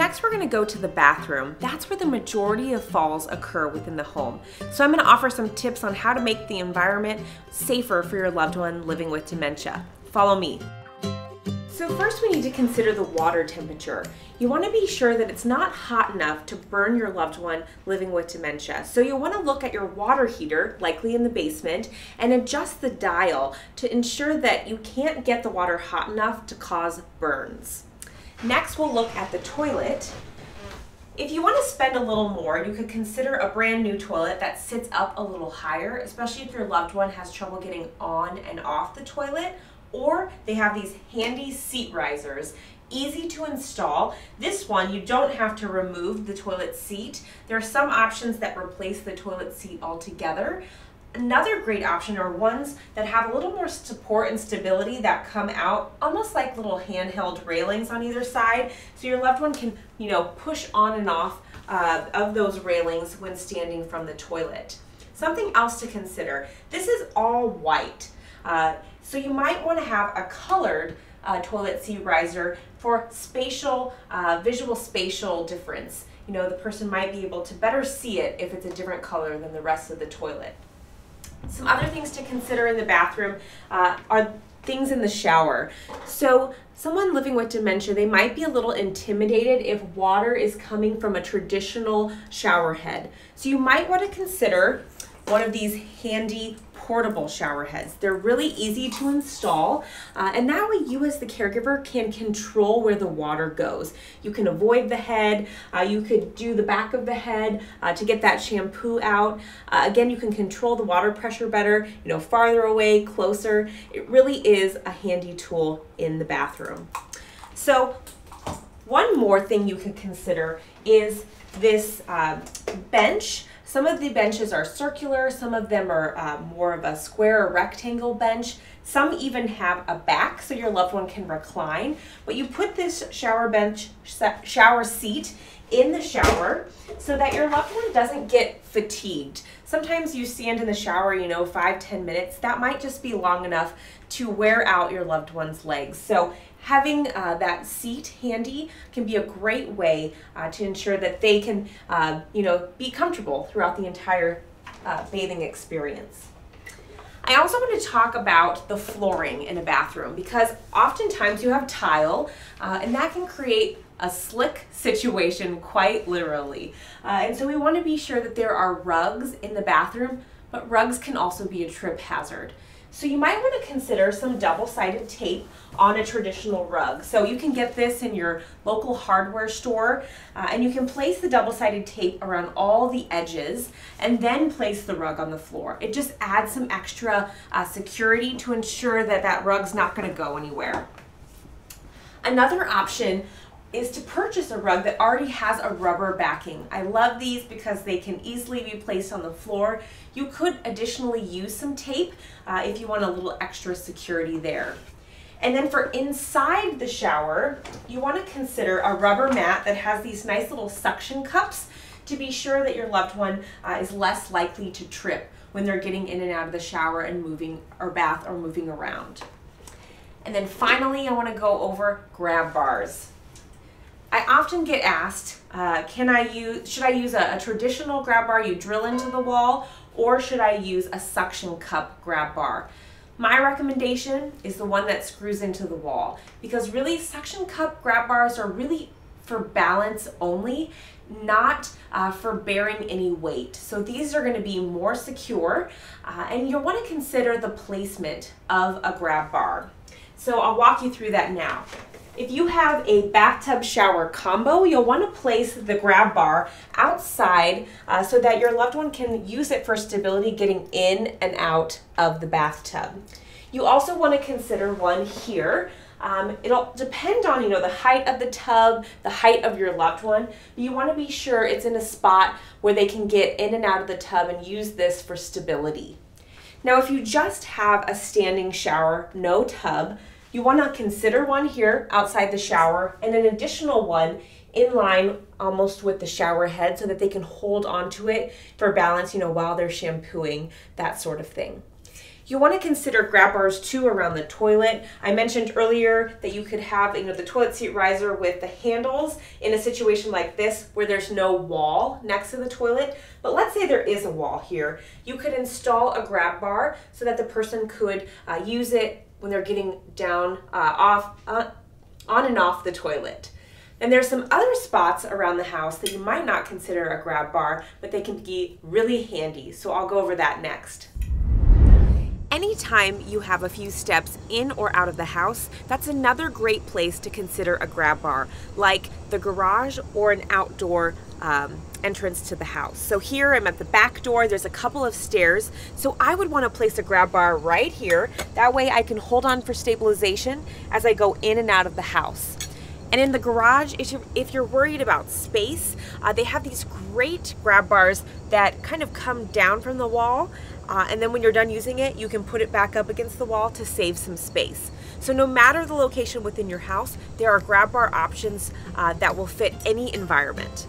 next we're going to go to the bathroom. That's where the majority of falls occur within the home. So I'm going to offer some tips on how to make the environment safer for your loved one living with dementia. Follow me. So first we need to consider the water temperature. You want to be sure that it's not hot enough to burn your loved one living with dementia. So you'll want to look at your water heater, likely in the basement, and adjust the dial to ensure that you can't get the water hot enough to cause burns. Next we'll look at the toilet. If you want to spend a little more, you could consider a brand new toilet that sits up a little higher, especially if your loved one has trouble getting on and off the toilet, or they have these handy seat risers, easy to install. This one, you don't have to remove the toilet seat. There are some options that replace the toilet seat altogether. Another great option are ones that have a little more support and stability that come out almost like little handheld railings on either side, so your loved one can, push on and off of those railings when standing from the toilet. Something else to consider, this is all white. So you might want to have a colored toilet seat riser for spatial, visual spatial difference. The person might be able to better see it if it's a different color than the rest of the toilet. Some other things to consider in the bathroom are things in the shower. So someone living with dementia, they might be a little intimidated if water is coming from a traditional shower head. So you might want to consider one of these handy portable shower heads. They're really easy to install, and that way you as the caregiver can control where the water goes. You can avoid the head, you could do the back of the head to get that shampoo out. Again, you can control the water pressure better, farther away, closer. It really is a handy tool in the bathroom. So one more thing you can consider is this bench. Some of the benches are circular, some of them are more of a square or rectangle bench. Some even have a back so your loved one can recline. But you put this shower seat in the shower so that your loved one doesn't get fatigued. Sometimes you stand in the shower, 5-10 minutes. That might just be long enough to wear out your loved one's legs. So having that seat handy can be a great way to ensure that they can, be comfortable throughout the entire bathing experience. I also want to talk about the flooring in a bathroom because oftentimes you have tile and that can create a slick situation quite literally. And so we want to be sure that there are rugs in the bathroom, but rugs can also be a trip hazard. So you might want to consider some double-sided tape on a traditional rug. So you can get this in your local hardware store and you can place the double-sided tape around all the edges and then place the rug on the floor. It just adds some extra security to ensure that that rug's not going to go anywhere. Another option is to purchase a rug that already has a rubber backing. I love these because they can easily be placed on the floor. You could additionally use some tape if you want a little extra security there. And then for inside the shower, you want to consider a rubber mat that has these nice little suction cups to be sure that your loved one is less likely to trip when they're getting in and out of the shower and moving or bath or moving around. And then finally, I want to go over grab bars. I often get asked, should I use a traditional grab bar you drill into the wall, or should I use a suction cup grab bar? My recommendation is the one that screws into the wall, because really suction cup grab bars are really for balance only, not for bearing any weight. So these are going to be more secure, and you'll want to consider the placement of a grab bar. So I'll walk you through that now. If you have a bathtub shower combo, you'll want to place the grab bar outside so that your loved one can use it for stability getting in and out of the bathtub. You also want to consider one here. It'll depend on the height of the tub, the height of your loved one. You want to be sure it's in a spot where they can get in and out of the tub and use this for stability. Now if you just have a standing shower, no tub, you want to consider one here outside the shower and an additional one in line almost with the shower head so that they can hold onto it for balance, while they're shampooing, that sort of thing. You want to consider grab bars too around the toilet. I mentioned earlier that you could have the toilet seat riser with the handles in a situation like this where there's no wall next to the toilet. But let's say there is a wall here. You could install a grab bar so that the person could use it when they're getting down on and off the toilet. And there's some other spots around the house that you might not consider a grab bar, but they can be really handy. So I'll go over that next. Anytime you have a few steps in or out of the house, that's another great place to consider a grab bar, like the garage or an outdoor entrance to the house. So here I'm at the back door, there's a couple of stairs, so I would want to place a grab bar right here. That way I can hold on for stabilization as I go in and out of the house. And in the garage, if you're worried about space, they have these great grab bars that kind of come down from the wall, and then when you're done using it, you can put it back up against the wall to save some space. So no matter the location within your house, there are grab bar options that will fit any environment.